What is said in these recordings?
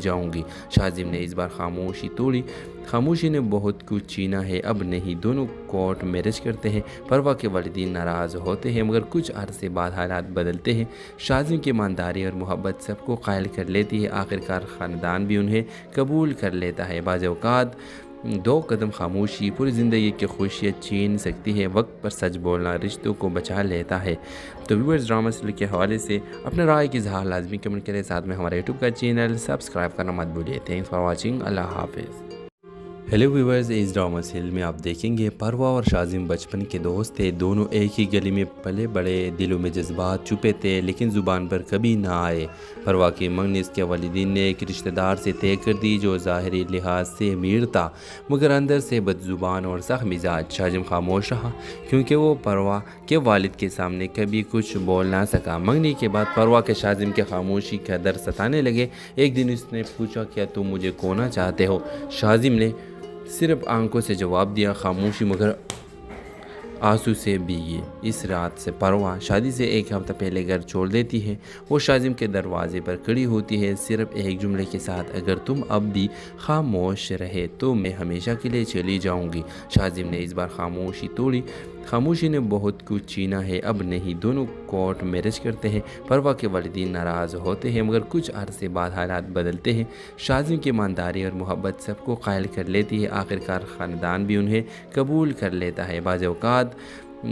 जाऊंगी। शाजिम ने इस बार खामोशी तोड़ी। खामोशी ने बहुत कुछ छीना है, अब नहीं। दोनों कोर्ट मैरिज करते हैं। परवा के वालिदीन नाराज़ होते हैं, मगर कुछ अरसे बाद हालात बदलते हैं। शाजिम की ईमानदारी और मोहब्बत सबको कायल कर लेती है। आखिरकार ख़ानदान भी उन्हें कबूल कर लेता है। बाज़ औक़ात दो कदम खामोशी पूरी ज़िंदगी की खुशियाँ छीन सकती है। वक्त पर सच बोलना रिश्तों को बचा लेता है। तो व्यूअर्स, ड्रामा सीरियल के हवाले से अपने राय की इज़हार लाजमी कमेंट करें। साथ में हमारे यूट्यूब का चैनल सब्सक्राइब करना मत भूलिए। Thanks for watching. अल्लाह हाफिज़। हेलो व्यूअर्स, इस ड्रामा सीरियल में आप देखेंगे परवा और शाजिम बचपन के दोस्त थे। दोनों एक ही गली में पले बड़े, दिलों में जज्बात छुपे थे लेकिन ज़ुबान पर कभी ना आए। परवा की मंगनी इसके वालिदीन ने एक रिश्तेदार से तय कर दी जो ज़ाहिरी लिहाज से अमीर था मगर अंदर से बदज़ुबान और सख्त मिजाज। शाजिम खामोश रहा क्योंकि वो परवा के वालिद के सामने कभी कुछ बोल ना सका। मंगनी के बाद परवा के शाजिम के खामोशी का दर्द सताने लगे। एक दिन उसने पूछा, क्या तुम मुझे खोना चाहते हो? शाजिम ने सिर्फ आंखों से जवाब दिया, खामोशी मगर आंसू से भीगी। इस रात से परवा शादी से एक हफ्ता पहले घर छोड़ देती है। वो शाजिम के दरवाजे पर खड़ी होती है सिर्फ एक जुमले के साथ, अगर तुम अब भी खामोश रहे तो मैं हमेशा के लिए चली जाऊंगी। शाजिम ने इस बार खामोशी तोड़ी। खामोशी ने बहुत कुछ छीना है, अब नहीं। दोनों कोर्ट मैरिज करते हैं। परवा के वालिदीन नाराज़ होते हैं मगर कुछ अरसे बाद हालात बदलते हैं। शाजिम की ईमानदारी और मोहब्बत सबको कायल कर लेती है। आखिरकार ख़ानदान भी उन्हें कबूल कर लेता है। बाज़ औक़ात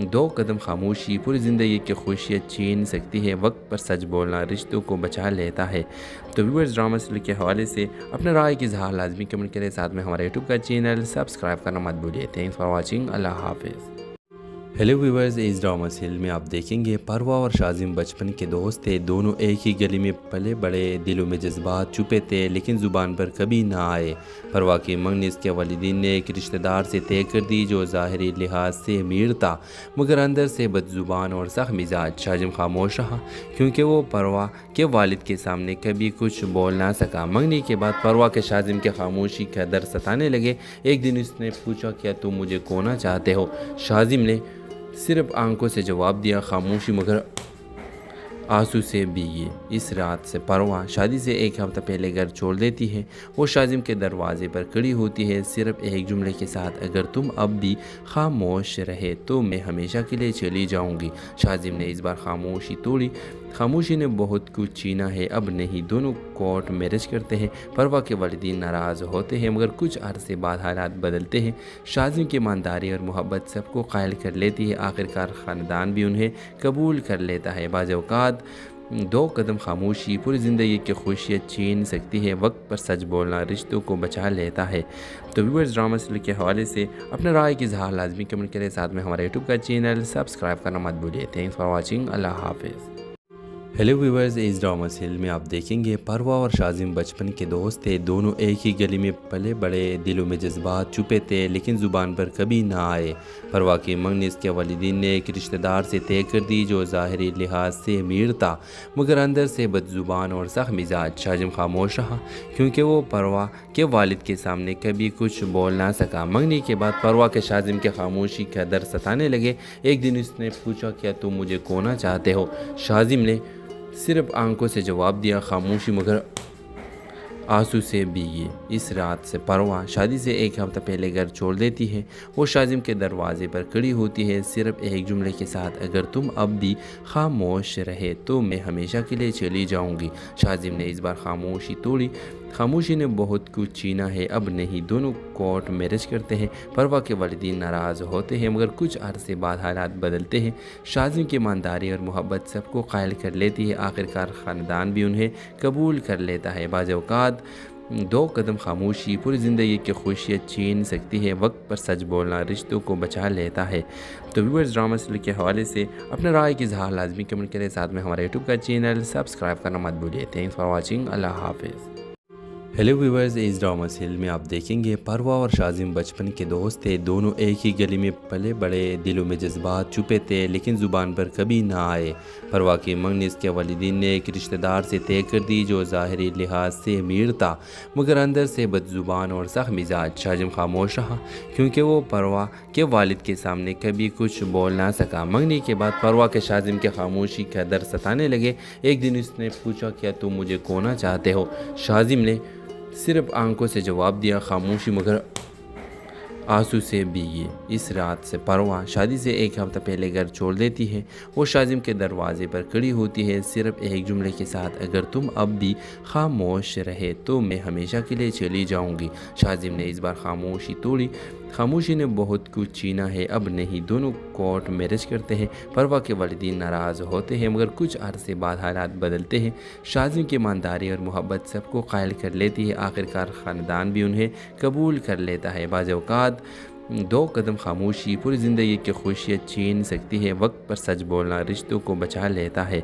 दो कदम खामोशी पूरी ज़िंदगी की खुशियाँ छीन सकती है। वक्त पर सच बोलना रिश्तों को बचा लेता है। तो व्यूअर्स, ड्रामा सीरियल के हवाले से अपने राय की इज़हार लाजमी कमेंट करें। साथ में हमारे यूट्यूब का चैनल सब्सक्राइब करना मत भूलिए। Thanks for watching. अल्लाह हाफिज़। हेलो व्यूअर्स, इस ड्रामा सीरियल में आप देखेंगे परवा और शाजिम बचपन के दोस्त थे। दोनों एक ही गली में पले बड़े, दिलों में जज्बात छुपे थे लेकिन ज़ुबान पर कभी ना आए। परवा की मंगनी इसके वालिदीन ने एक रिश्तेदार से तय कर दी जो ज़ाहिरी लिहाज से अमीर था मगर अंदर से बदज़ुबान और सख्त मिजाज। शाजिम खामोश रहा क्योंकि वो परवा के वालिद के सामने कभी कुछ बोल ना सका। मंगनी के बाद परवा के शाजिम के खामोशी का दर्द सताने लगे। एक दिन उसने पूछा, क्या तुम मुझे खोना चाहते हो? शाजिम ने सिर्फ आंखों से जवाब दिया, खामोशी मगर आंसू से भीगी। इस रात से परवा शादी से एक हफ्ता पहले घर छोड़ देती है। वो शाजिम के दरवाजे पर खड़ी होती है सिर्फ एक जुमले के साथ, अगर तुम अब भी खामोश रहे तो मैं हमेशा के लिए चली जाऊंगी। शाजिम ने इस बार खामोशी तोड़ी। खामोशी ने बहुत कुछ छीना है, अब नहीं। दोनों कोर्ट मैरिज करते हैं। परवा के वालिदीन नाराज़ होते हैं मगर कुछ अरसे बाद हालात बदलते हैं। शाजिम की ईमानदारी और मोहब्बत सबको कायल कर लेती है। आखिरकार ख़ानदान भी उन्हें कबूल कर लेता है। बाज़ औक़ात दो कदम खामोशी पूरी ज़िंदगी की खुशियाँ छीन सकती है। वक्त पर सच बोलना रिश्तों को बचा लेता है। तो व्यूअर्स, ड्रामा सीरियल के हवाले से अपने राय की इज़हार लाजमी कमेंट करें। साथ में हमारे यूट्यूब का चैनल सब्सक्राइब करना मत भूलिए। Thanks for watching. अल्लाह हाफिज़। हेलो व्यूअर्स, इस ड्रामा सीरियल में आप देखेंगे परवा और शाजिम बचपन के दोस्त थे। दोनों एक ही गली में पले बड़े, दिलों में जज्बात छुपे थे लेकिन ज़ुबान पर कभी ना आए। परवा की मंगनी इसके वालिदीन ने एक रिश्तेदार से तय कर दी जो ज़ाहिरी लिहाज से अमीर था मगर अंदर से बदज़ुबान और सख्त मिजाज। शाजिम खामोश रहा क्योंकि वो परवा के वालिद के सामने कभी कुछ बोल ना सका। मंगनी के बाद परवा के शाजिम के खामोशी का दर्द सताने लगे। एक दिन उसने पूछा, क्या तुम मुझे खोना चाहते हो? शाजिम ने सिर्फ आंखों से जवाब दिया, खामोशी मगर आंसू से भीगी। इस रात से परवा शादी से एक हफ्ता पहले घर छोड़ देती है। वो शाजिम के दरवाजे पर खड़ी होती है सिर्फ एक जुमले के साथ, अगर तुम अब भी खामोश रहे तो मैं हमेशा के लिए चली जाऊंगी। शाजिम ने इस बार खामोशी तोड़ी। खामोशी ने बहुत कुछ छीना है, अब नहीं। दोनों कोर्ट मैरिज करते हैं। परवा के वालिदीन नाराज़ होते हैं मगर कुछ अरसे बाद हालात बदलते हैं। शाजिम की ईमानदारी और मोहब्बत सबको कायल कर लेती है। आखिरकार ख़ानदान भी उन्हें कबूल कर लेता है। बाज़ औक़ात दो कदम खामोशी पूरी ज़िंदगी की खुशियाँ छीन सकती है। वक्त पर सच बोलना रिश्तों को बचा लेता है। तो व्यूअर्स, ड्रामा सीरियल के हवाले से अपने राय की इज़हार लाजमी कमेंट करें। साथ में हमारे यूट्यूब का चैनल सब्सक्राइब करना मत भूलिए। Thanks for watching. अल्लाह हाफिज़। हेलो व्यूवर्स, इस ड्रामा सीरियल में आप देखेंगे परवा और शाजिम बचपन के दोस्त थे। दोनों एक ही गली में पले बड़े, दिलों में जज्बात छुपे थे लेकिन ज़ुबान पर कभी ना आए। परवा की मंगनी इसके वालिदीन ने एक रिश्तेदार से तय कर दी जो ज़ाहिरी लिहाज से अमीर था मगर अंदर से बदज़ुबान और सख्त मिजाज। शाजिम खामोश रहा क्योंकि वो परवा के वालिद के सामने कभी कुछ बोल ना सका। मंगनी के बाद परवा के शाजिम के खामोशी का दर्द सताने लगे। एक दिन उसने पूछा, क्या तुम मुझे खोना चाहते हो? शाजिम ने सिर्फ आंखों से जवाब दिया, खामोशी मगर आंसू से भीगी। इस रात से परवा शादी से एक हफ्ता पहले घर छोड़ देती है। वो शाजिम के दरवाजे पर खड़ी होती है सिर्फ एक जुमले के साथ, अगर तुम अब भी खामोश रहे तो मैं हमेशा के लिए चली जाऊंगी। शाजिम ने इस बार खामोशी तोड़ी। खामोशी ने बहुत कुछ छीना है, अब नहीं। दोनों कोर्ट मैरिज करते हैं। परवा के वालिदीन नाराज़ होते हैं मगर कुछ अरसे बाद हालात बदलते हैं। शाजिम की ईमानदारी और मोहब्बत सबको कायल कर लेती है। आखिरकार ख़ानदान भी उन्हें कबूल कर लेता है। बाज़ औक़ात दो कदम खामोशी पूरी ज़िंदगी की खुशियाँ छीन सकती है। वक्त पर सच बोलना रिश्तों को बचा लेता है।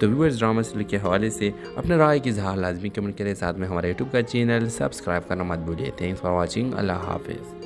तो व्यूअर्स, ड्रामा सीरियल के हवाले से अपने राय की इज़हार लाजमी कमेंट करें। साथ में हमारे यूट्यूब का चैनल सब्सक्राइब करना मत भूलिए। Thanks for watching. अल्लाह हाफिज़।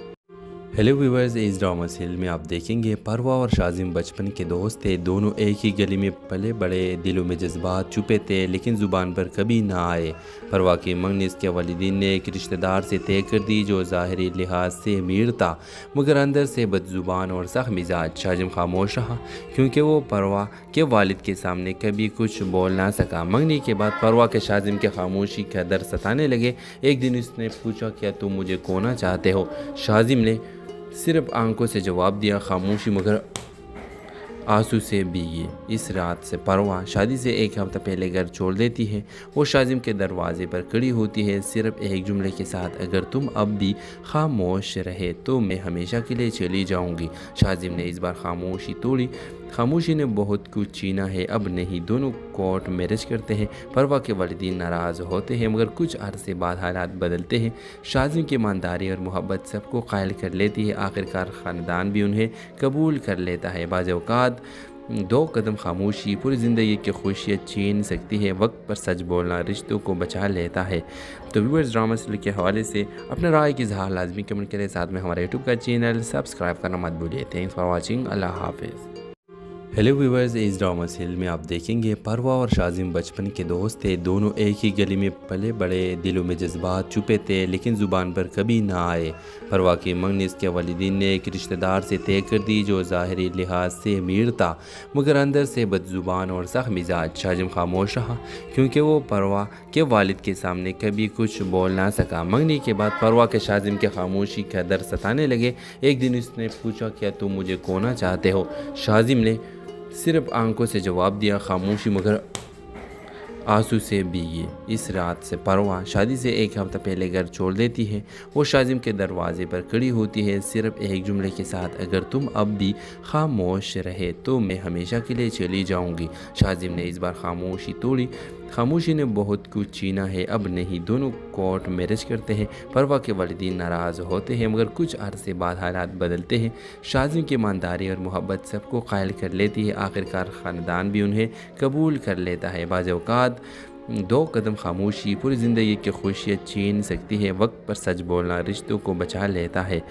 हेलो व्यूवर्स, इस ड्रामा सीरियल में आप देखेंगे परवा और शाजिम बचपन के दोस्त थे। दोनों एक ही गली में पले बड़े, दिलों में जज्बात छुपे थे लेकिन ज़ुबान पर कभी ना आए। परवा की मंगनी इसके वालिदीन ने एक रिश्तेदार से तय कर दी जो ज़ाहिरी लिहाज से अमीर था मगर अंदर से बदज़ुबान और सख्त मिजाज। शाजिम खामोश रहा क्योंकि वो परवा के वालिद के सामने कभी कुछ बोल ना सका। मंगनी के बाद परवा के शाजिम के खामोशी का दर्द सताने लगे। एक दिन उसने पूछा, क्या तुम मुझे खोना चाहते हो? शाजिम ने सिर्फ आंखों से जवाब दिया, खामोशी मगर आंसू से भीगी। इस रात से परवा शादी से एक हफ्ता पहले घर छोड़ देती है। वो शाजिम के दरवाजे पर खड़ी होती है सिर्फ एक जुमले के साथ, अगर तुम अब भी खामोश रहे तो मैं हमेशा के लिए चली जाऊंगी। शाजिम ने इस बार खामोशी तोड़ी। खामोशी ने बहुत कुछ छीना है, अब नहीं। दोनों कोर्ट मैरिज करते हैं। परवा के वालिदीन नाराज़ होते हैं मगर कुछ अरसे बाद हालात बदलते हैं। शाजिम की ईमानदारी और मोहब्बत सबको कायल कर लेती है। आखिरकार ख़ानदान भी उन्हें कबूल कर लेता है। बाज़ औक़ात दो कदम खामोशी पूरी ज़िंदगी की खुशियाँ छीन सकती है। वक्त पर सच बोलना रिश्तों को बचा लेता है। तो व्यूअर्स, ड्रामा सीरियल के हवाले से अपने राय की इज़हार लाजमी कमेंट करें। साथ में हमारे यूट्यूब का चैनल सब्सक्राइब करना मत भूलिए। Thanks for watching. अल्लाह हाफिज़। हेलो व्यूवर्स, इस ड्रामा सीरियल में आप देखेंगे परवा और शाजिम बचपन के दोस्त थे। दोनों एक ही गली में पले बड़े, दिलों में जज्बात छुपे थे लेकिन ज़ुबान पर कभी ना आए। परवा की मंगनी इसके वालिदीन ने एक रिश्तेदार से तय कर दी जो ज़ाहिरी लिहाज से अमीर था मगर अंदर से बदज़ुबान और सख्त मिजाज। शाजिम खामोश रहा क्योंकि वो परवा के वालिद के सामने कभी कुछ बोल ना सका। मंगनी के बाद परवा के शाजिम के खामोशी का दर्द सताने लगे। एक दिन उसने पूछा, क्या तुम मुझे खोना चाहते हो? शाजिम ने सिर्फ आंखों से जवाब दिया, खामोशी मगर आंसू से भीगी। इस रात से परवा शादी से एक हफ्ता पहले घर छोड़ देती है। वो शाजिम के दरवाजे पर खड़ी होती है सिर्फ एक जुमले के साथ, अगर तुम अब भी खामोश रहे तो मैं हमेशा के लिए चली जाऊंगी। शाजिम ने इस बार खामोशी तोड़ी। खामोशी ने बहुत कुछ छीना है, अब नहीं। दोनों कोर्ट मैरिज करते हैं। परवा के वालिदीन नाराज़ होते हैं मगर कुछ अरसे बाद हालात बदलते हैं। शाजिम की ईमानदारी और मोहब्बत सबको कायल कर लेती है। आखिरकार ख़ानदान भी उन्हें कबूल कर लेता है। बाज़ औक़ात दो कदम खामोशी पूरी ज़िंदगी की खुशियाँ छीन सकती है। वक्त पर सच बोलना रिश्तों को बचा लेता है।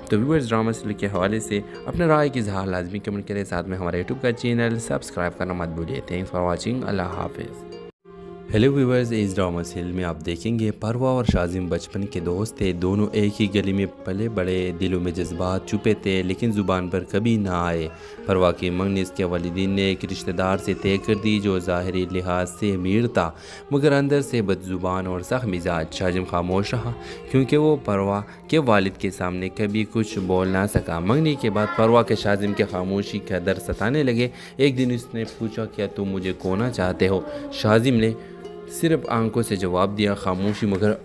तो व्यूअर्स, ड्रामा सीरियल के हवाले से अपने राय की इज़हार लाजमी कमेंट करें। साथ में हमारे यूट्यूब का चैनल सब्सक्राइब करना मत भूलिए। Thanks for watching. अल्लाह हाफिज़। हेलो व्यूवर्स, इस ड्रामा सीरियल में आप देखेंगे परवा और शाजिम बचपन के दोस्त थे। दोनों एक ही गली में पले बड़े, दिलों में जज्बात छुपे थे लेकिन ज़ुबान पर कभी ना आए। परवा की मंगनी इसके वालिदीन ने एक रिश्तेदार से तय कर दी जो ज़ाहिरी लिहाज से अमीर था मगर अंदर से बदज़ुबान और सख्त मिजाज। शाजिम खामोश रहा क्योंकि वो परवा के वालिद के सामने कभी कुछ बोल ना सका। मंगनी के बाद परवा के शाजिम के खामोशी का दर्द सताने लगे। एक दिन उसने पूछा, क्या तुम मुझे खोना चाहते हो? शाजिम ने सिर्फ आंखों से जवाब दिया, खामोशी मगर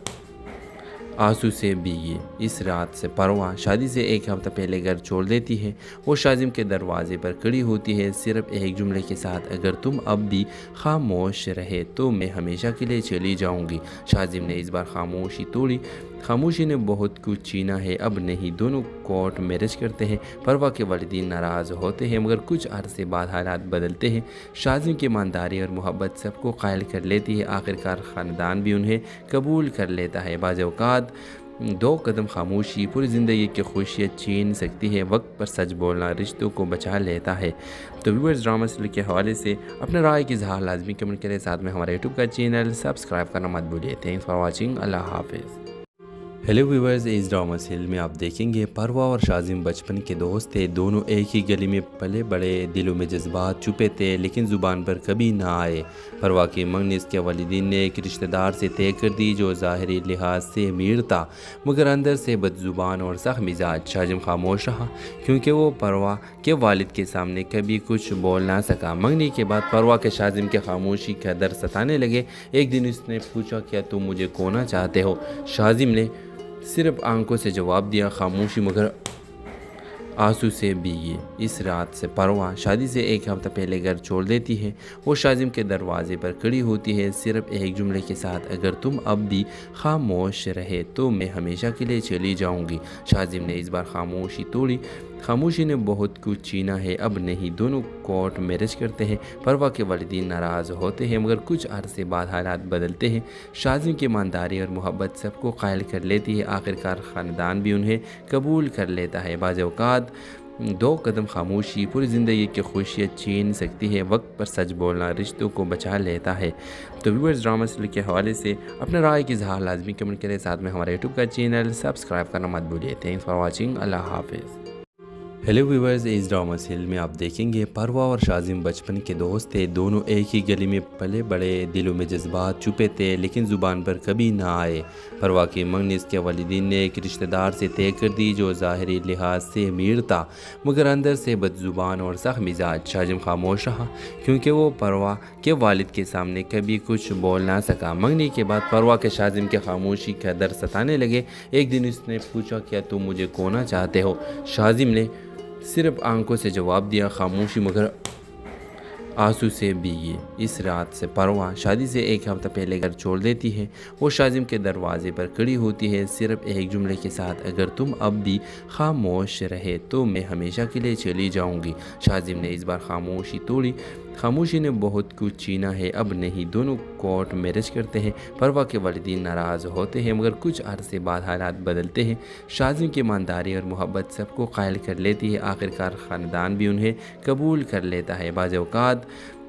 आंसू से भीगी इस रात से परवा शादी से एक हफ्ता पहले घर छोड़ देती है। वो शाजिम के दरवाजे पर खड़ी होती है सिर्फ एक जुमले के साथ, अगर तुम अब भी खामोश रहे तो मैं हमेशा के लिए चली जाऊंगी। शाजिम ने इस बार खामोशी तोड़ी। खामोशी ने बहुत कुछ छीना है, अब नहीं। दोनों कोर्ट मैरिज करते हैं। परवा के वालिदीन नाराज़ होते हैं मगर कुछ अरसे बाद हालात बदलते हैं। शाजिम की ईमानदारी और मोहब्बत सबको कायल कर लेती है। आखिरकार ख़ानदान भी उन्हें कबूल कर लेता है। बाज़ औक़ात दो कदम खामोशी पूरी ज़िंदगी की खुशियाँ छीन सकती है। वक्त पर सच बोलना रिश्तों को बचा लेता है। तो व्यूअर्स, ड्रामा सीरियल के हवाले से अपने राय की इज़हार लाजमी कमेंट करें। साथ में हमारे यूट्यूब का चैनल सब्सक्राइब करना मत भूलिए। Thanks for watching. अल्लाह हाफिज़। हेलो व्यूअर्स, इस ड्रामा सीरियल में आप देखेंगे परवा और शाजिम बचपन के दोस्त थे। दोनों एक ही गली में पले बड़े, दिलों में जज्बात छुपे थे लेकिन ज़ुबान पर कभी ना आए। परवा की मंगनी इसके वालिदीन ने एक रिश्तेदार से तय कर दी जो ज़ाहिरी लिहाज से अमीर था मगर अंदर से बदज़ुबान और सख्त मिजाज। शाजिम खामोश रहा क्योंकि वो परवा के वालिद के सामने कभी कुछ बोल ना सका। मंगनी के बाद परवा के शाजिम के खामोशी का दर्द सताने लगे। एक दिन उसने पूछा, क्या तुम मुझे खोना चाहते हो? शाजिम ने सिर्फ आंखों से जवाब दिया, खामोशी मगर आंसू से भीगी इस रात से परवा शादी से एक हफ्ता पहले घर छोड़ देती है। वो शाजिम के दरवाजे पर खड़ी होती है सिर्फ एक जुमले के साथ, अगर तुम अब भी खामोश रहे तो मैं हमेशा के लिए चली जाऊंगी। शाजिम ने इस बार खामोशी तोड़ी। खामोशी ने बहुत कुछ छीना है, अब नहीं। दोनों कोर्ट मैरिज करते हैं। परवा के वालिदीन नाराज़ होते हैं मगर कुछ अरसे बाद हालात बदलते हैं। शाजिम की ईमानदारी और मोहब्बत सबको कायल कर लेती है। आखिरकार ख़ानदान भी उन्हें कबूल कर लेता है। बाज़ औक़ात दो कदम खामोशी पूरी ज़िंदगी की खुशियाँ छीन सकती है। वक्त पर सच बोलना रिश्तों को बचा लेता है। तो व्यूअर्स, ड्रामा सीरियल के हवाले से अपने राय की इज़हार लाजमी कमेंट करें। साथ में हमारे यूट्यूब का चैनल सब्सक्राइब करना मत भूलिए। Thanks for watching. अल्लाह हाफिज़। हेलो व्यूअर्स, इस ड्रामा सीरियल में आप देखेंगे परवा और शाजिम बचपन के दोस्त थे। दोनों एक ही गली में पले बड़े, दिलों में जज्बात छुपे थे लेकिन ज़ुबान पर कभी ना आए। परवा की मंगनी इसके वालिदीन ने एक रिश्तेदार से तय कर दी जो ज़ाहिरी लिहाज से अमीर था मगर अंदर से बदज़ुबान और सख्त मिजाज। शाजिम खामोश रहा क्योंकि वो परवा के वालिद के सामने कभी कुछ बोल ना सका। मंगनी के बाद परवा के शाजिम के खामोशी का दर्द सताने लगे। एक दिन उसने पूछा, क्या तुम मुझे खोना चाहते हो? शाजिम ने सिर्फ आंखों से जवाब दिया, खामोशी मगर आंसू से भीगी इस रात से परवा शादी से एक हफ्ता पहले घर छोड़ देती है। वो शाजिम के दरवाजे पर खड़ी होती है सिर्फ एक जुमले के साथ, अगर तुम अब भी खामोश रहे तो मैं हमेशा के लिए चली जाऊंगी। शाजिम ने इस बार खामोशी तोड़ी। खामोशी ने बहुत कुछ छीना है, अब नहीं। दोनों कोर्ट मैरिज करते हैं। परवा के वालिदीन नाराज़ होते हैं मगर कुछ अरसे बाद हालात बदलते हैं। शाजिम की ईमानदारी और मोहब्बत सबको कायल कर लेती है। आखिरकार ख़ानदान भी उन्हें कबूल कर लेता है। बाज़ औक़ात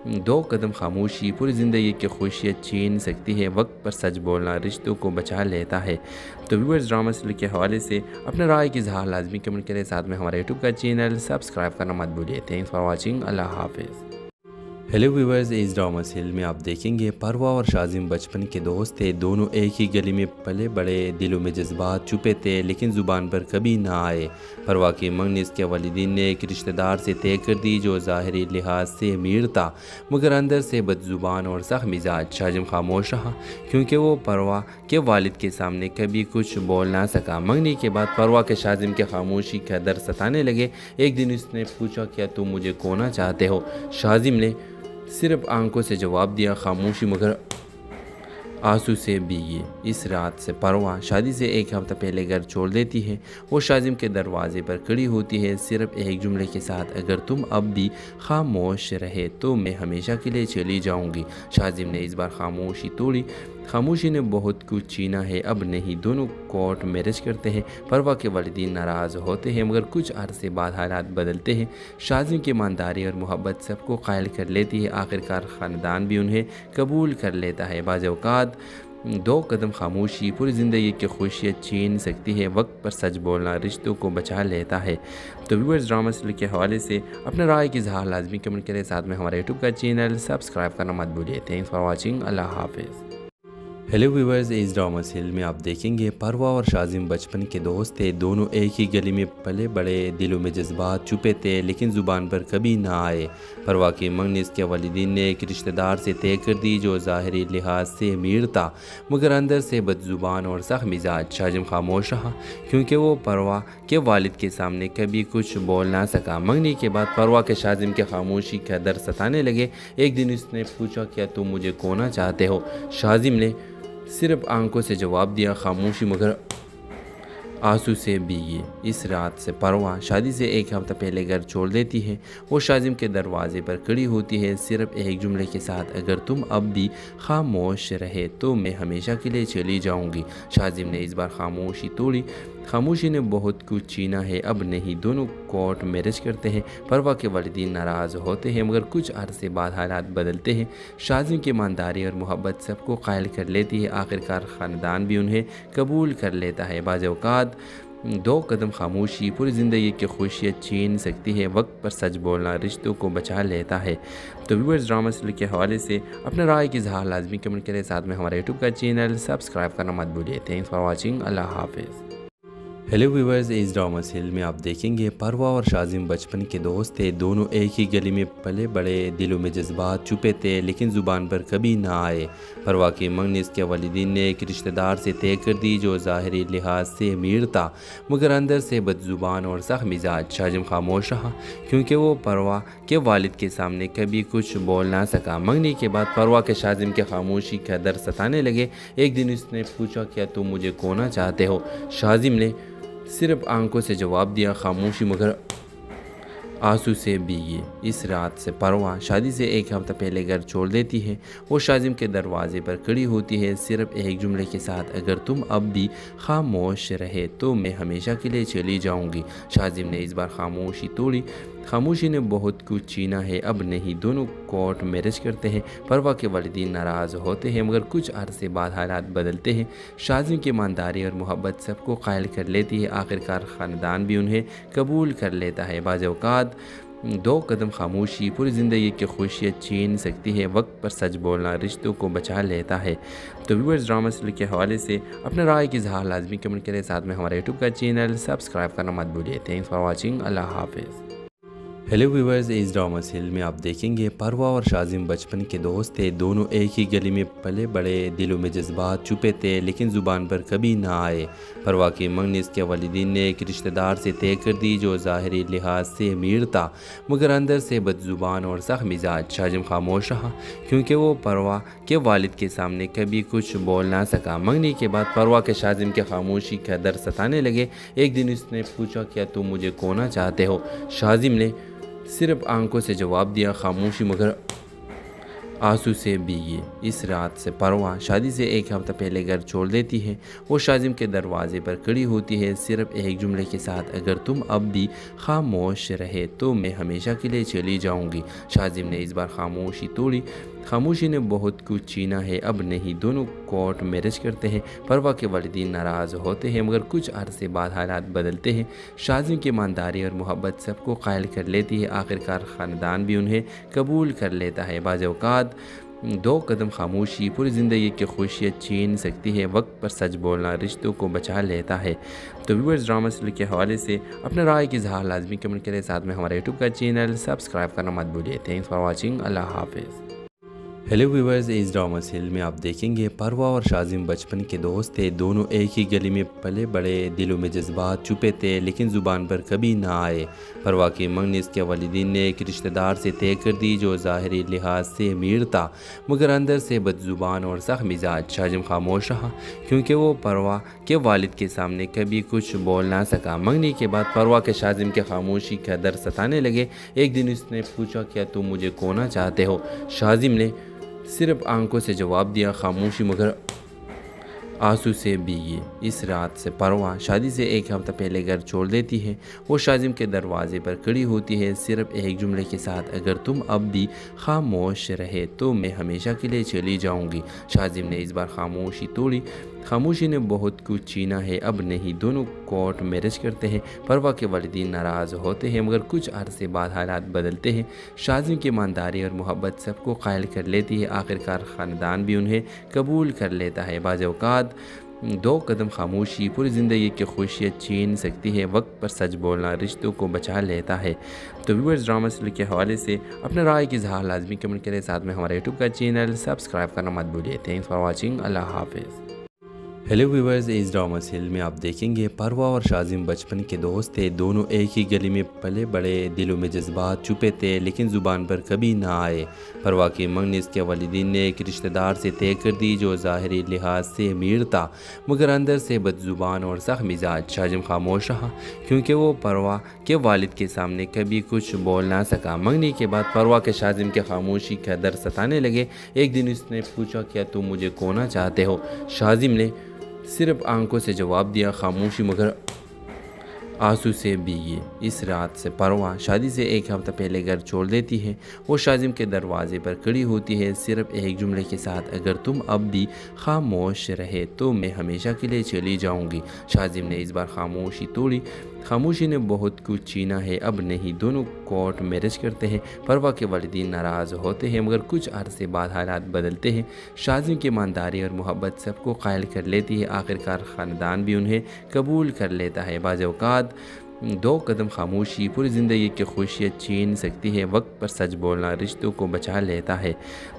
दो कदम खामोशी पूरी ज़िंदगी की खुशियाँ छीन सकती है। वक्त पर सच बोलना रिश्तों को बचा लेता है। तो व्यूअर्स, ड्रामा सीरियल के हवाले से अपने राय की इज़हार लाजमी कमेंट करें। साथ में हमारे यूट्यूब का चैनल सब्सक्राइब करना मत भूलिए। Thanks for watching. अल्लाह हाफिज़। हेलो व्यूअर्स, इस ड्रामा सीरियल में आप देखेंगे परवा और शाजिम बचपन के दोस्त थे। दोनों एक ही गली में पले बड़े, दिलों में जज्बात छुपे थे लेकिन ज़ुबान पर कभी ना आए। परवा की मंगनी इसके वालिदीन ने एक रिश्तेदार से तय कर दी जो ज़ाहिरी लिहाज से अमीर था मगर अंदर से बदज़ुबान और सख्त मिजाज। शाजिम खामोश रहा क्योंकि वो परवा के वालिद के सामने कभी कुछ बोल ना सका। मंगनी के बाद परवा के शाजिम के खामोशी का दर्द सताने लगे। एक दिन उसने पूछा, क्या तुम मुझे खोना चाहते हो? शाजिम ने सिर्फ आंखों से जवाब दिया, खामोशी मगर आंसू से भीगी इस रात से परवा शादी से एक हफ्ता पहले घर छोड़ देती है। वो शाजिम के दरवाजे पर खड़ी होती है सिर्फ एक जुमले के साथ, अगर तुम अब भी खामोश रहे तो मैं हमेशा के लिए चली जाऊंगी। शाजिम ने इस बार खामोशी तोड़ी। खामोशी ने बहुत कुछ छीना है, अब नहीं। दोनों कोर्ट मैरिज करते हैं। परवा के वालिदीन नाराज़ होते हैं मगर कुछ अरसे बाद हालात बदलते हैं। शाजिम की ईमानदारी और मोहब्बत सबको कायल कर लेती है। आखिरकार ख़ानदान भी उन्हें कबूल कर लेता है। बाज़ औक़ात दो कदम खामोशी पूरी ज़िंदगी की खुशियाँ छीन सकती है। वक्त पर सच बोलना रिश्तों को बचा लेता है। तो व्यूअर्स, ड्रामा सीरियल के हवाले से अपने राय की इज़हार लाजमी कमेंट करें। साथ में हमारे यूट्यूब का चैनल सब्सक्राइब करना मत भूलिए। Thanks for watching. अल्लाह हाफिज़। हेलो व्यूवर्स, इस ड्रामा सीरियल में आप देखेंगे परवा और शाजिम बचपन के दोस्त थे। दोनों एक ही गली में पले बड़े, दिलों में जज्बात छुपे थे लेकिन ज़ुबान पर कभी ना आए। परवा की मंगनी इसके वालिदीन ने एक रिश्तेदार से तय कर दी जो ज़ाहिरी लिहाज से अमीर था मगर अंदर से बदज़ुबान और सख्त मिजाज। शाजिम खामोश रहा क्योंकि वो परवा के वालिद के सामने कभी कुछ बोल ना सका। मंगनी के बाद परवा के शाजिम के खामोशी का दर्द सताने लगे। एक दिन उसने पूछा, क्या तुम मुझे खोना चाहते हो? शाजिम ने सिर्फ आंखों से जवाब दिया, खामोशी मगर आंसू से भीगी। इस रात से परवा शादी से एक हफ्ता पहले घर छोड़ देती है। वो शाजिम के दरवाजे पर खड़ी होती है सिर्फ एक जुमले के साथ, अगर तुम अब भी खामोश रहे तो मैं हमेशा के लिए चली जाऊंगी। शाजिम ने इस बार खामोशी तोड़ी। खामोशी ने बहुत कुछ छीना है, अब नहीं। दोनों कोर्ट मैरिज करते हैं। परवा के वालिदीन नाराज़ होते हैं मगर कुछ अरसे बाद हालात बदलते हैं। शाजिम की ईमानदारी और मोहब्बत सबको कायल कर लेती है। आखिरकार ख़ानदान भी उन्हें कबूल कर लेता है। बाज़ औक़ात दो कदम खामोशी पूरी ज़िंदगी की खुशियाँ छीन सकती है। वक्त पर सच बोलना रिश्तों को बचा लेता है। तो व्यूअर्स, ड्रामा सीरियल के हवाले से अपने राय की इज़हार लाजमी कमेंट करें। साथ में हमारे यूट्यूब का चैनल सब्सक्राइब करना मत भूलिए। Thanks for watching. अल्लाह हाफिज़। हेलो व्यूवर्स, इस ड्रामा सीरियल में आप देखेंगे परवा और शाजिम बचपन के दोस्त थे। दोनों एक ही गली में पले बड़े, दिलों में जज्बात छुपे थे लेकिन ज़ुबान पर कभी ना आए। परवा की मंगनी इसके वालिदीन ने एक रिश्तेदार से तय कर दी जो ज़ाहिरी लिहाज से अमीर था मगर अंदर से बदज़ुबान और सख्त मिजाज। शाजिम खामोश रहा क्योंकि वो परवा के वालिद के सामने कभी कुछ बोल ना सका। मंगनी के बाद परवा के शाजिम के खामोशी का दर्द सताने लगे। एक दिन उसने पूछा, क्या तुम मुझे खोना चाहते हो? शाजिम ने सिर्फ आंखों से जवाब दिया, खामोशी मगर आंसू से भीगी। इस रात से परवा शादी से एक हफ्ता पहले घर छोड़ देती है। वो शाजिम के दरवाजे पर खड़ी होती है सिर्फ एक जुमले के साथ, अगर तुम अब भी खामोश रहे तो मैं हमेशा के लिए चली जाऊंगी। शाजिम ने इस बार खामोशी तोड़ी। खामोशी ने बहुत कुछ छीना है, अब नहीं। दोनों कोर्ट मैरिज करते हैं। परवा के वालिदीन नाराज़ होते हैं मगर कुछ अरसे बाद हालात बदलते हैं। शाजिम की ईमानदारी और मोहब्बत सबको कायल कर लेती है। आखिरकार ख़ानदान भी उन्हें कबूल कर लेता है। बाज़ औक़ात दो कदम खामोशी पूरी ज़िंदगी की खुशियाँ छीन सकती है। वक्त पर सच बोलना रिश्तों को बचा लेता है। तो व्यूअर्स, ड्रामा सीरियल के हवाले से अपने राय की इज़हार लाजमी कमेंट करें। साथ में हमारे यूट्यूब का चैनल सब्सक्राइब करना मत भूलिए। Thanks for watching. अल्लाह हाफिज़। हेलो व्यूवर्स, इस ड्रामा सीरियल में आप देखेंगे परवा और शाजिम बचपन के दोस्त थे। दोनों एक ही गली में पले बड़े, दिलों में जज्बात छुपे थे लेकिन ज़ुबान पर कभी ना आए। परवा की मंगनी इसके वालिदीन ने एक रिश्तेदार से तय कर दी जो ज़ाहिरी लिहाज से अमीर था मगर अंदर से बदज़ुबान और सख्त मिजाज। शाजिम खामोश रहा क्योंकि वो परवा के वालिद के सामने कभी कुछ बोल ना सका। मंगनी के बाद परवा के शाजिम के खामोशी का दर्द सताने लगे। एक दिन उसने पूछा, क्या तुम मुझे खोना चाहते हो? शाजिम ने सिर्फ आंखों से जवाब दिया, खामोशी मगर आंसू से भीगी। इस रात से परवा शादी से एक हफ्ता पहले घर छोड़ देती है। वो शाजिम के दरवाजे पर खड़ी होती है सिर्फ एक जुमले के साथ, अगर तुम अब भी खामोश रहे तो मैं हमेशा के लिए चली जाऊंगी। शाजिम ने इस बार खामोशी तोड़ी। खामोशी ने बहुत कुछ छीना है, अब नहीं। दोनों कोर्ट मैरिज करते हैं। परवा के वालिदीन नाराज़ होते हैं मगर कुछ अरसे बाद हालात बदलते हैं। शाजिम की ईमानदारी और मोहब्बत सबको कायल कर लेती है। आखिरकार ख़ानदान भी उन्हें कबूल कर लेता है। बाज़ औक़ात दो कदम खामोशी पूरी ज़िंदगी की खुशियाँ छीन सकती है। वक्त पर सच बोलना रिश्तों को बचा लेता है। तो व्यूअर्स, ड्रामा सीरियल के हवाले से अपने राय की इज़हार लाजमी कमेंट करें। साथ में हमारे यूट्यूब का चैनल सब्सक्राइब करना मत भूलिए। Thanks for watching. अल्लाह हाफिज़। हेलो व्यूवर्स, इस ड्रामा सीरियल में आप देखेंगे परवा और शाजिम बचपन के दोस्त थे। दोनों एक ही गली में पले बड़े, दिलों में जज्बात छुपे थे लेकिन ज़ुबान पर कभी ना आए। परवा की मंगनी इसके वालिदीन ने एक रिश्तेदार से तय कर दी जो ज़ाहिरी लिहाज से अमीर था मगर अंदर से बदज़ुबान और सख्त मिजाज। शाजिम खामोश रहा क्योंकि वो परवा के वालिद के सामने कभी कुछ बोल ना सका। मंगनी के बाद परवा के शाजिम के खामोशी का दर्द सताने लगे। एक दिन उसने पूछा, क्या तुम मुझे खोना चाहते हो? शाजिम ने सिर्फ आंखों से जवाब दिया, खामोशी मगर आंसू से भीगी इस रात से परवा शादी से एक हफ्ता पहले घर छोड़ देती है। वो शाजिम के दरवाजे पर खड़ी होती है सिर्फ एक जुमले के साथ, अगर तुम अब भी खामोश रहे तो मैं हमेशा के लिए चली जाऊंगी। शाजिम ने इस बार खामोशी तोड़ी। खामोशी ने बहुत कुछ छीना है, अब नहीं। दोनों कोर्ट मैरिज करते हैं। परवा के वालिदीन नाराज़ होते हैं मगर कुछ अरसे बाद हालात बदलते हैं। शाजिम की ईमानदारी और मोहब्बत सबको कायल कर लेती है। आखिरकार ख़ानदान भी उन्हें कबूल कर लेता है। बाज़ औक़ात दो कदम खामोशी पूरी ज़िंदगी की खुशियाँ छीन सकती है। वक्त पर सच बोलना रिश्तों को बचा लेता है। तो व्यूअर्स, ड्रामा सीरियल के हवाले से अपने राय की इज़हार लाजमी कमेंट करें। साथ में हमारे यूट्यूब का चैनल सब्सक्राइब करना मत भूलिए। Thanks for watching. अल्लाह हाफिज़। हेलो व्यूअर्स, इस ड्रामा सीरियल में आप देखेंगे परवा और शाजिम बचपन के दोस्त थे। दोनों एक ही गली में पले बड़े, दिलों में जज्बात छुपे थे लेकिन ज़ुबान पर कभी ना आए। परवा की मंगनी इसके वालिदीन ने एक रिश्तेदार से तय कर दी जो ज़ाहिरी लिहाज से अमीर था मगर अंदर से बदज़ुबान और सख्त मिजाज। शाजिम खामोश रहा क्योंकि वो परवा के वालिद के सामने कभी कुछ बोल ना सका। मंगनी के बाद परवा के शाजिम के खामोशी का दर्द सताने लगे। एक दिन उसने पूछा, क्या तुम मुझे खोना चाहते हो? शाजिम ने सिर्फ आंखों से जवाब दिया, खामोशी मगर आंसू से भीगी इस रात से परवा शादी से एक हफ्ता पहले घर छोड़ देती है। वो शाजिम के दरवाजे पर खड़ी होती है सिर्फ एक जुमले के साथ, अगर तुम अब भी खामोश रहे तो मैं हमेशा के लिए चली जाऊंगी। शाजिम ने इस बार खामोशी तोड़ी। खामोशी ने बहुत कुछ छीना है, अब नहीं। दोनों कोर्ट मैरिज करते हैं। परवा के वालिदीन नाराज़ होते हैं मगर कुछ अरसे बाद हालात बदलते हैं। शाजिम की ईमानदारी और मोहब्बत सबको कायल कर लेती है। आखिरकार ख़ानदान भी उन्हें कबूल कर लेता है। बाज़ औक़ात दो कदम खामोशी पूरी ज़िंदगी की खुशियाँ छीन सकती है। वक्त पर सच बोलना रिश्तों को बचा लेता है।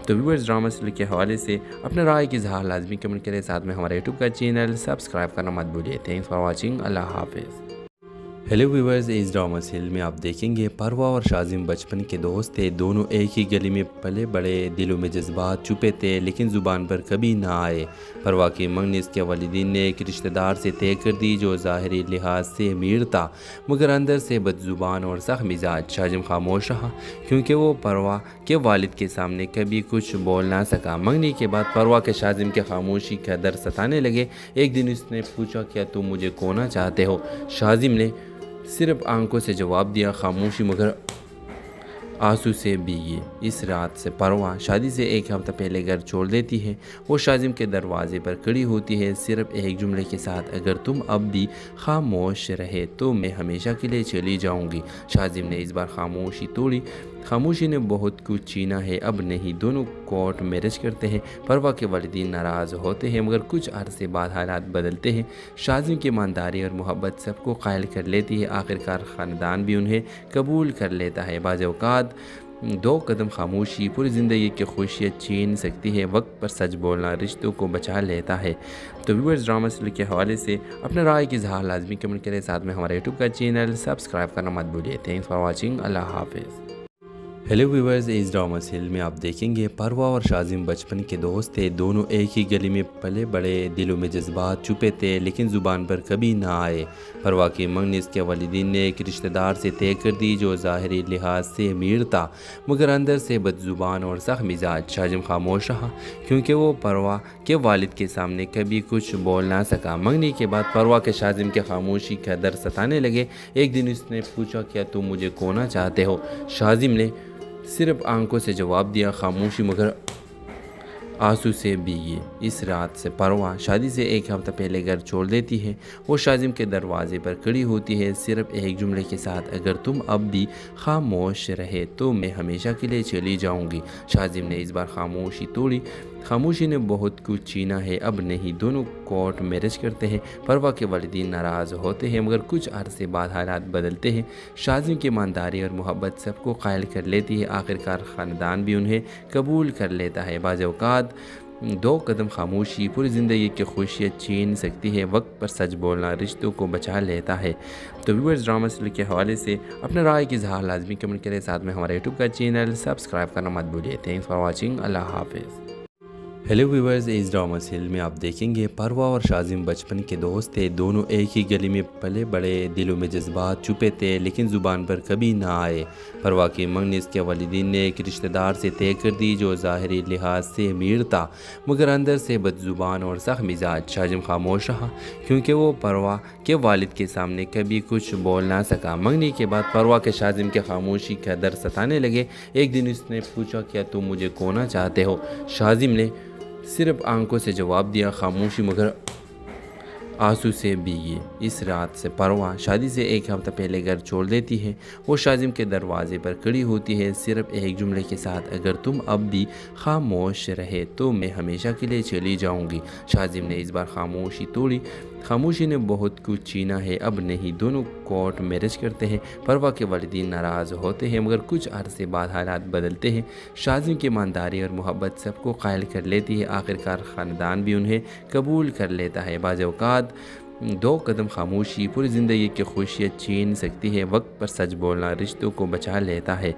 तो व्यूअर्स, ड्रामा सीरियल के हवाले से अपने राय की इज़हार लाजमी कमेंट करें। साथ में हमारे यूट्यूब का चैनल सब्सक्राइब करना मत भूलिए। Thanks for watching. अल्लाह हाफिज़। हेलो व्यूअर्स, इस ड्रामा सीरियल में आप देखेंगे परवा और शाजिम बचपन के दोस्त थे। दोनों एक ही गली में पले बड़े, दिलों में जज्बात छुपे थे लेकिन ज़ुबान पर कभी ना आए। परवा की मंगनी इसके वालिदीन ने एक रिश्तेदार से तय कर दी जो ज़ाहिरी लिहाज से अमीर था मगर अंदर से बदज़ुबान और सख्त मिजाज। शाजिम खामोश रहा क्योंकि वो परवा के वालिद के सामने कभी कुछ बोल ना सका। मंगनी के बाद परवा के शाजिम के खामोशी का दर्द सताने लगे। एक दिन उसने पूछा, क्या तुम मुझे खोना चाहते हो? शाजिम ने सिर्फ आंखों से जवाब दिया, खामोशी मगर आंसू से भीगी इस रात से परवा शादी से एक हफ्ता पहले घर छोड़ देती है। वो शाजिम के दरवाजे पर खड़ी होती है सिर्फ एक जुमले के साथ, अगर तुम अब भी खामोश रहे तो मैं हमेशा के लिए चली जाऊंगी। शाजिम ने इस बार खामोशी तोड़ी। खामोशी ने बहुत कुछ छीना है, अब नहीं। दोनों कोर्ट मैरिज करते हैं। परवा के वालिदीन नाराज़ होते हैं मगर कुछ अरसे बाद हालात बदलते हैं। शाजिम की ईमानदारी और मोहब्बत सबको कायल कर लेती है। आखिरकार ख़ानदान भी उन्हें कबूल कर लेता है। बाज़ औक़ात दो कदम खामोशी पूरी ज़िंदगी की खुशियाँ छीन सकती है। वक्त पर सच बोलना रिश्तों को बचा लेता है। तो व्यूअर्स, ड्रामा सीरियल के हवाले से अपने राय की इज़हार लाजमी कमेंट करें। साथ में हमारे यूट्यूब का चैनल सब्सक्राइब करना मत भूलिए। Thanks for watching. अल्लाह हाफिज़। हेलो व्यूअर्स, इस ड्रामा सीरियल में आप देखेंगे परवा और शाजिम बचपन के दोस्त थे। दोनों एक ही गली में पले बड़े, दिलों में जज्बात छुपे थे लेकिन ज़ुबान पर कभी ना आए। परवा की मंगनी इसके वालिदीन ने एक रिश्तेदार से तय कर दी जो ज़ाहिरी लिहाज से अमीर था मगर अंदर से बदज़ुबान और सख्त मिजाज। शाजिम खामोश रहा क्योंकि वो परवा के वालिद के सामने कभी कुछ बोल ना सका। मंगनी के बाद परवा के शाजिम के खामोशी का दर्द सताने लगे। एक दिन उसने पूछा, क्या तुम मुझे खोना चाहते हो? शाजिम ने सिर्फ आंखों से जवाब दिया, खामोशी मगर आंसू से भीगी इस रात से परवा शादी से एक हफ्ता पहले घर छोड़ देती है। वो शाजिम के दरवाजे पर खड़ी होती है सिर्फ एक जुमले के साथ, अगर तुम अब भी खामोश रहे तो मैं हमेशा के लिए चली जाऊंगी। शाजिम ने इस बार खामोशी तोड़ी। खामोशी ने बहुत कुछ छीना है, अब नहीं। दोनों कोर्ट मैरिज करते हैं। परवा के वालिदीन नाराज़ होते हैं मगर कुछ अरसे बाद हालात बदलते हैं। शाजिम की ईमानदारी और मोहब्बत सबको कायल कर लेती है। आखिरकार ख़ानदान भी उन्हें कबूल कर लेता है। बाज़ औक़ात दो कदम खामोशी पूरी ज़िंदगी की खुशियाँ छीन सकती है। वक्त पर सच बोलना रिश्तों को बचा लेता है। तो व्यूअर्स, ड्रामा सीरियल के हवाले से अपने राय की इज़हार लाजमी कमेंट करें। साथ में हमारे यूट्यूब का चैनल सब्सक्राइब करना मत भूलिए। Thanks for watching. अल्लाह हाफिज़। हेलो व्यूवर्स, इस ड्रामा सीरियल में आप देखेंगे परवा और शाजिम बचपन के दोस्त थे। दोनों एक ही गली में पले बड़े, दिलों में जज्बात छुपे थे लेकिन ज़ुबान पर कभी ना आए। परवा की मंगनी इसके वालिदीन ने एक रिश्तेदार से तय कर दी जो ज़ाहिरी लिहाज से अमीर था मगर अंदर से बदज़ुबान और सख्त मिजाज। शाजिम खामोश रहा क्योंकि वो परवा के वालिद के सामने कभी कुछ बोल ना सका। मंगनी के बाद परवा के शाजिम के खामोशी का दर्द सताने लगे। एक दिन उसने पूछा, क्या तुम मुझे खोना चाहते हो? शाजिम ने सिर्फ आंखों से जवाब दिया, खामोशी मगर आंसू से भीगी। इस रात से परवा शादी से एक हफ्ता पहले घर छोड़ देती है। वो शाजिम के दरवाजे पर खड़ी होती है सिर्फ एक जुमले के साथ, अगर तुम अब भी खामोश रहे तो मैं हमेशा के लिए चली जाऊंगी। शाजिम ने इस बार खामोशी तोड़ी। खामोशी ने बहुत कुछ छीना है, अब नहीं। दोनों कोर्ट मैरिज करते हैं। परवा के वालिदीन नाराज़ होते हैं मगर कुछ अरसे बाद हालात बदलते हैं। शाजिम की ईमानदारी और मोहब्बत सबको कायल कर लेती है। आखिरकार ख़ानदान भी उन्हें कबूल कर लेता है। बाज़ औक़ात दो कदम खामोशी पूरी ज़िंदगी की खुशियाँ छीन सकती है। वक्त पर सच बोलना रिश्तों को बचा लेता है।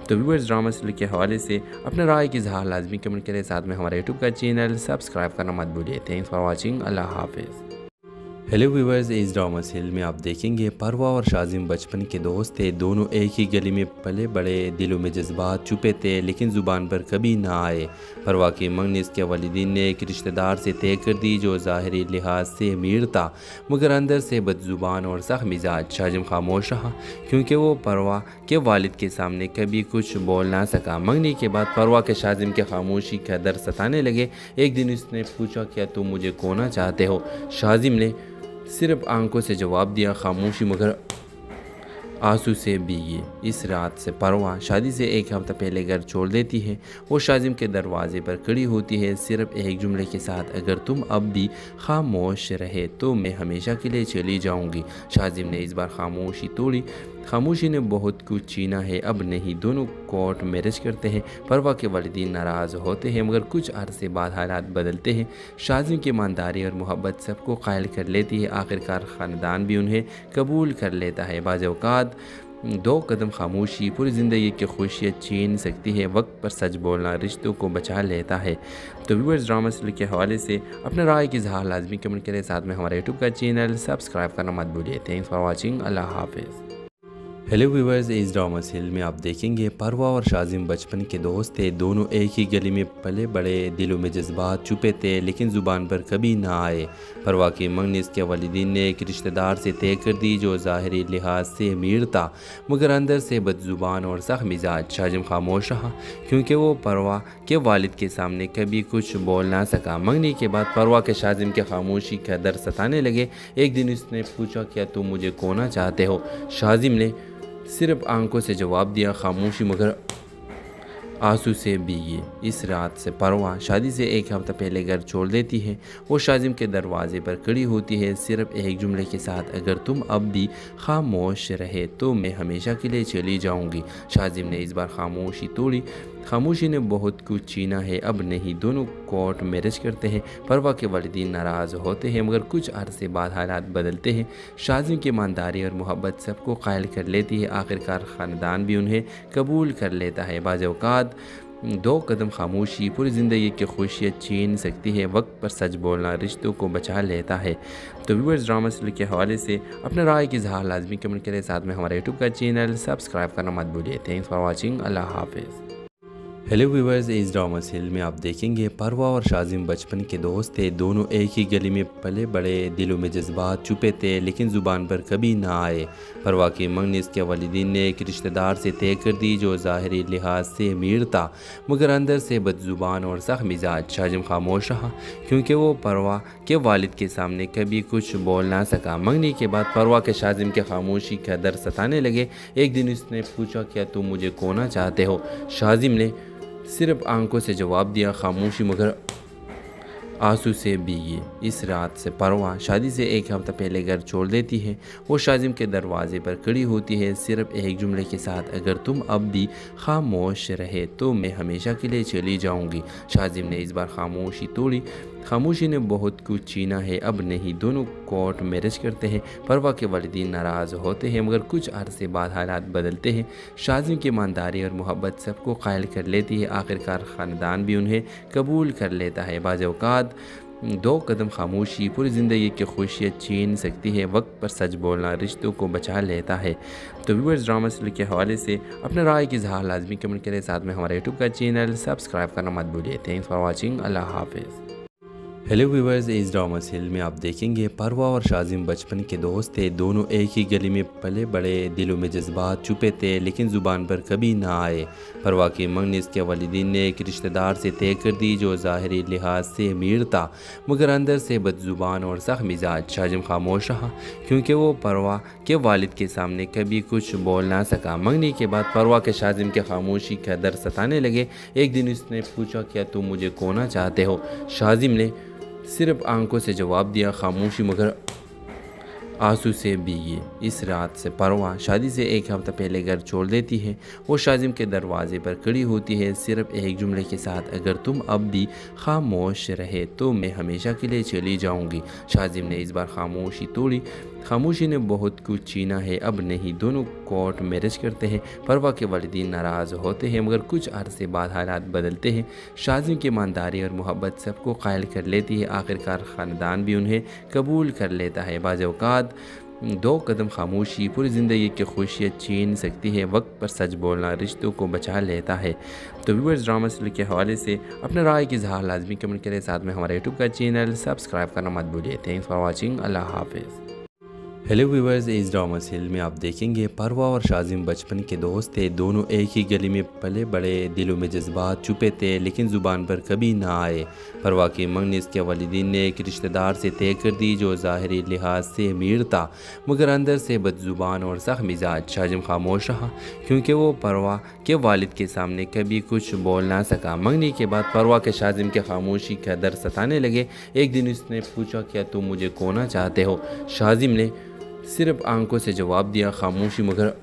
तो व्यूअर्स, ड्रामा सीरियल के हवाले से अपने राय की इज़हार लाजमी कमेंट करें। साथ में हमारे यूट्यूब का चैनल सब्सक्राइब करना मत भूलिए। Thanks for watching. अल्लाह हाफिज़। हेलो व्यूवर्स, इस ड्रामा सीरियल में आप देखेंगे परवा और शाजिम बचपन के दोस्त थे। दोनों एक ही गली में पले बड़े, दिलों में जज्बात छुपे थे लेकिन ज़ुबान पर कभी ना आए। परवा की मंगनी इसके वालिदीन ने एक रिश्तेदार से तय कर दी जो ज़ाहिरी लिहाज से अमीर था मगर अंदर से बदज़ुबान और सख्त मिजाज। शाजिम खामोश रहा क्योंकि वो परवा के वालिद के सामने कभी कुछ बोल ना सका। मंगनी के बाद परवा के शाजिम के खामोशी का दर्द सताने लगे। एक दिन उसने पूछा, क्या तुम मुझे खोना चाहते हो? शाजिम ने सिर्फ आंखों से जवाब दिया, खामोशी मगर आंसू से भीगी। इस रात से परवा शादी से एक हफ्ता पहले घर छोड़ देती है। वो शाजिम के दरवाजे पर खड़ी होती है सिर्फ एक जुमले के साथ, अगर तुम अब भी खामोश रहे तो मैं हमेशा के लिए चली जाऊंगी। शाजिम ने इस बार खामोशी तोड़ी। खामोशी ने बहुत कुछ छीना है, अब नहीं। दोनों कोर्ट मैरिज करते हैं। परवा के वालिदीन नाराज़ होते हैं मगर कुछ अरसे बाद हालात बदलते हैं। शाजिम की ईमानदारी और मोहब्बत सबको कायल कर लेती है। आखिरकार ख़ानदान भी उन्हें कबूल कर लेता है। बाज़ औक़ात दो कदम खामोशी पूरी ज़िंदगी की खुशियाँ छीन सकती है। वक्त पर सच बोलना रिश्तों को बचा लेता है। तो व्यूअर्स, ड्रामा सीरियल के हवाले से अपने राय की इज़हार लाजमी कमेंट करें। साथ में हमारे यूट्यूब का चैनल सब्सक्राइब करना मत भूलिए। Thanks for watching. अल्लाह हाफिज़। हेलो व्यूवर्स, इस ड्रामा सीरियल में आप देखेंगे परवा और शाजिम बचपन के दोस्त थे। दोनों एक ही गली में पले बड़े, दिलों में जज्बात छुपे थे लेकिन ज़ुबान पर कभी ना आए। परवा की मंगनी इसके वालिदीन ने एक रिश्तेदार से तय कर दी जो ज़ाहिरी लिहाज से अमीर था मगर अंदर से बदज़ुबान और सख्त मिजाज। शाजिम खामोश रहा क्योंकि वो परवा के वालिद के सामने कभी कुछ बोल ना सका। मंगनी के बाद परवा के शाजिम के खामोशी का दर्द सताने लगे। एक दिन उसने पूछा, क्या तुम मुझे खोना चाहते हो? शाजिम ने सिर्फ आंखों से जवाब दिया, खामोशी मगर आंसू से भीगी। इस रात से परवा शादी से एक हफ्ता पहले घर छोड़ देती है। वो शाजिम के दरवाजे पर खड़ी होती है सिर्फ एक जुमले के साथ, अगर तुम अब भी खामोश रहे तो मैं हमेशा के लिए चली जाऊंगी। शाजिम ने सिर्फ आंखों से जवाब दिया, खामोशी मगर आंसू से भीगी। इस रात से परवा शादी से एक हफ्ता पहले घर छोड़ देती है। वो शाजिम के दरवाजे पर खड़ी होती है सिर्फ एक जुमले के साथ, अगर तुम अब भी खामोश रहे तो मैं हमेशा के लिए चली जाऊंगी। शाजिम ने इस बार खामोशी तोड़ी। खामोशी ने बहुत कुछ छीना है, अब नहीं। दोनों कोर्ट मैरिज करते हैं। परवा के वालिदीन नाराज़ होते हैं मगर कुछ अरसे बाद हालात बदलते हैं। शाजिम की ईमानदारी और मोहब्बत सबको कायल कर लेती है। आखिरकार ख़ानदान भी उन्हें कबूल कर लेता है। बाज़ औक़ात दो कदम खामोशी पूरी ज़िंदगी की खुशियाँ छीन सकती है। वक्त पर सच बोलना रिश्तों को बचा लेता है। तो व्यूअर्स, ड्रामा सीरियल के हवाले से अपने राय की इज़हार लाजमी कमेंट करें। साथ में हमारे यूट्यूब का चैनल सब्सक्राइब करना मत भूलिए। Thanks for watching. अल्लाह हाफिज़। हेलो व्यूवर्स, इस ड्रामा सीरियल में आप देखेंगे परवा और शाजिम बचपन के दोस्त थे। दोनों एक ही गली में पले बड़े, दिलों में जज्बात छुपे थे लेकिन ज़ुबान पर कभी ना आए। परवा की मंगनी इसके वालिदीन ने एक रिश्तेदार से तय कर दी जो ज़ाहिरी लिहाज से अमीर था मगर अंदर से बदज़ुबान और सख्त मिजाज। शाजिम खामोश रहा क्योंकि वो परवा के वालिद के सामने कभी कुछ बोल ना सका। मंगनी के बाद परवा के शाजिम के खामोशी का दर्द सताने लगे। एक दिन उसने पूछा, क्या तुम मुझे खोना चाहते हो? शाजिम ने सिर्फ आंखों से जवाब दिया, खामोशी मगर आंसू से भीगी इस रात से परवा शादी से एक हफ्ता पहले घर छोड़ देती है। वो शाजिम के दरवाजे पर खड़ी होती है सिर्फ एक जुमले के साथ, अगर तुम अब भी खामोश रहे तो मैं हमेशा के लिए चली जाऊंगी। शाजिम ने इस बार खामोशी तोड़ी। खामोशी ने बहुत कुछ छीना है, अब नहीं। दोनों कोर्ट मैरिज करते हैं। परवा के वालिदीन नाराज़ होते हैं मगर कुछ अरसे बाद हालात बदलते हैं। शाजिम की ईमानदारी और मोहब्बत सबको कायल कर लेती है। आखिरकार ख़ानदान भी उन्हें कबूल कर लेता है। बाज़ औक़ात दो कदम खामोशी पूरी ज़िंदगी की खुशियाँ छीन सकती है। वक्त पर सच बोलना रिश्तों को बचा लेता है। तो व्यूअर्स, ड्रामा सीरियल के हवाले से अपने राय की इज़हार लाजमी कमेंट करें। साथ में हमारे यूट्यूब का चैनल सब्सक्राइब करना मत भूलिए। Thanks for watching. अल्लाह हाफिज़। हेलो व्यूअर्स, इस ड्रामा सीरियल में आप देखेंगे परवा और शाजिम बचपन के दोस्त थे। दोनों एक ही गली में पले बड़े, दिलों में जज्बात छुपे थे लेकिन ज़ुबान पर कभी ना आए। परवा की मंगनी इसके वालिदीन ने एक रिश्तेदार से तय कर दी जो ज़ाहिरी लिहाज से अमीर था मगर अंदर से बदज़ुबान और सख्त मिजाज। शाजिम खामोश रहा क्योंकि वो परवा के वालिद के सामने कभी कुछ बोल ना सका। मंगनी के बाद परवा के शाजिम के खामोशी का दर्द सताने लगे। एक दिन उसने पूछा, क्या तुम मुझे खोना चाहते हो? शाजिम ने सिर्फ आंखों से जवाब दिया, खामोशी मगर आंसू से भीगी इस रात से परवा शादी से एक हफ्ता पहले घर छोड़ देती है। वो शाजिम के दरवाजे पर खड़ी होती है सिर्फ एक जुमले के साथ, अगर तुम अब भी खामोश रहे तो मैं हमेशा के लिए चली जाऊंगी। शाजिम ने इस बार खामोशी तोड़ी। खामोशी ने बहुत कुछ छीना है, अब नहीं। दोनों कोर्ट मैरिज करते हैं। परवा के वालिदीन नाराज़ होते हैं मगर कुछ अरसे बाद हालात बदलते हैं। शाजिम की ईमानदारी और मोहब्बत सबको कायल कर लेती है। आखिरकार ख़ानदान भी उन्हें कबूल कर लेता है। बाज़ औक़ात दो कदम खामोशी पूरी ज़िंदगी की खुशियाँ छीन सकती है। वक्त पर सच बोलना रिश्तों को बचा लेता है। तो व्यूअर्स, ड्रामा सीरियल के हवाले से अपने राय की इज़हार लाजमी कमेंट करें। साथ में हमारे यूट्यूब का चैनल सब्सक्राइब करना मत भूलिए। Thanks for watching. अल्लाह हाफिज़। हेलो व्यूअर्स, इस ड्रामा सीरियल में आप देखेंगे परवा और शाजिम बचपन के दोस्त थे। दोनों एक ही गली में पले बड़े, दिलों में जज्बात छुपे थे लेकिन ज़ुबान पर कभी ना आए। परवा की मंगनी इसके वालिदीन ने एक रिश्तेदार से तय कर दी जो ज़ाहिरी लिहाज से अमीर था मगर अंदर से बदज़ुबान और सख्त मिजाज। शाजिम खामोश रहा क्योंकि वो परवा के वालिद के सामने कभी कुछ बोल ना सका। मंगनी के बाद परवा के शाजिम के खामोशी का दर्द सताने लगे। एक दिन उसने पूछा, क्या तुम मुझे खोना चाहते हो? शाजिम ने सिर्फ आंखों से जवाब दिया, खामोशी मगर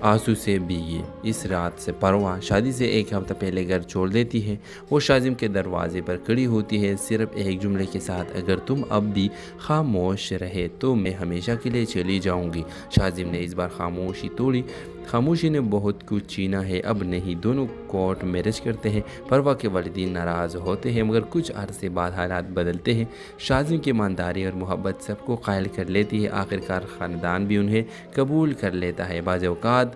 आंसू से भीगी इस रात से परवा शादी से एक हफ्ता पहले घर छोड़ देती है। वो शाजिम के दरवाजे पर खड़ी होती है सिर्फ एक जुमले के साथ, अगर तुम अब भी खामोश रहे तो मैं हमेशा के लिए चली जाऊंगी। शाजिम ने इस बार खामोशी तोड़ी। खामोशी ने बहुत कुछ छीना है, अब नहीं। दोनों कोर्ट मैरिज करते हैं। परवा के वालिदीन नाराज़ होते हैं मगर कुछ अरसे बाद हालात बदलते हैं। शाजिम की ईमानदारी और मोहब्बत सबको कायल कर लेती है। आखिरकार ख़ानदान भी उन्हें कबूल कर लेता है। बाज़ औक़ात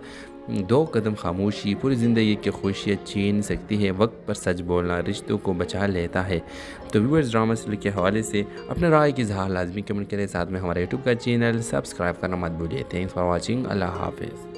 दो कदम खामोशी पूरी ज़िंदगी की खुशियाँ छीन सकती है। वक्त पर सच बोलना रिश्तों को बचा लेता है। तो व्यूअर्स, ड्रामा सीरियल के हवाले से अपने राय की इज़हार लाजमी कमेंट करें। साथ में हमारे यूट्यूब का चैनल सब्सक्राइब करना मत भूलिए। Thanks for watching. अल्लाह हाफिज़।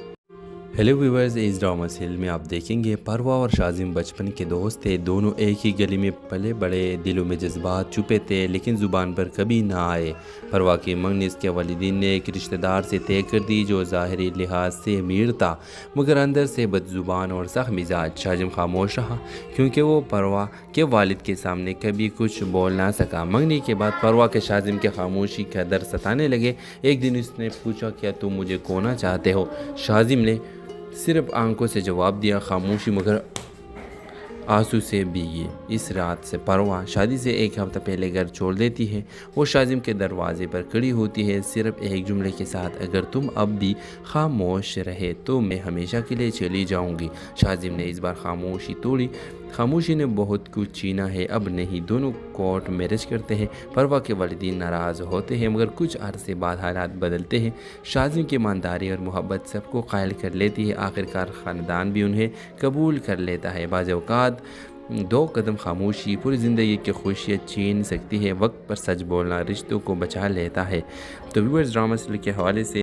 हेलो व्यूअर्स, इस ड्रामा सीरियल में आप देखेंगे परवा और शाजिम बचपन के दोस्त थे। दोनों एक ही गली में पले बड़े, दिलों में जज्बात छुपे थे लेकिन ज़ुबान पर कभी ना आए। परवा की मंगनी इसके वालिदीन ने एक रिश्तेदार से तय कर दी जो ज़ाहिरी लिहाज से अमीर था मगर अंदर से बदज़ुबान और सख्त मिजाज। शाजिम खामोश रहा क्योंकि वो परवा के वालिद के सामने कभी कुछ बोल ना सका। मंगनी के बाद परवा के शाजिम के खामोशी का दर्द सताने लगे। एक दिन उसने पूछा, क्या तुम मुझे खोना चाहते हो? शाजिम ने सिर्फ आंखों से जवाब दिया, खामोशी मगर आंसू से भीगी इस रात से परवा शादी से एक हफ्ता पहले घर छोड़ देती है। वो शाजिम के दरवाजे पर खड़ी होती है सिर्फ एक जुमले के साथ, अगर तुम अब भी खामोश रहे तो मैं हमेशा के लिए चली जाऊंगी। शाजिम ने इस बार खामोशी तोड़ी। खामोशी ने बहुत कुछ छीना है, अब नहीं। दोनों कोर्ट मैरिज करते हैं। परवा के वालिदीन नाराज़ होते हैं मगर कुछ अरसे बाद हालात बदलते हैं। शाजिम की ईमानदारी और मोहब्बत सबको कायल कर लेती है। आखिरकार ख़ानदान भी उन्हें कबूल कर लेता है। बाज़ औक़ात दो कदम खामोशी पूरी ज़िंदगी की खुशियाँ छीन सकती है। वक्त पर सच बोलना रिश्तों को बचा लेता है। तो व्यूअर्स, ड्रामा सीरियल के हवाले से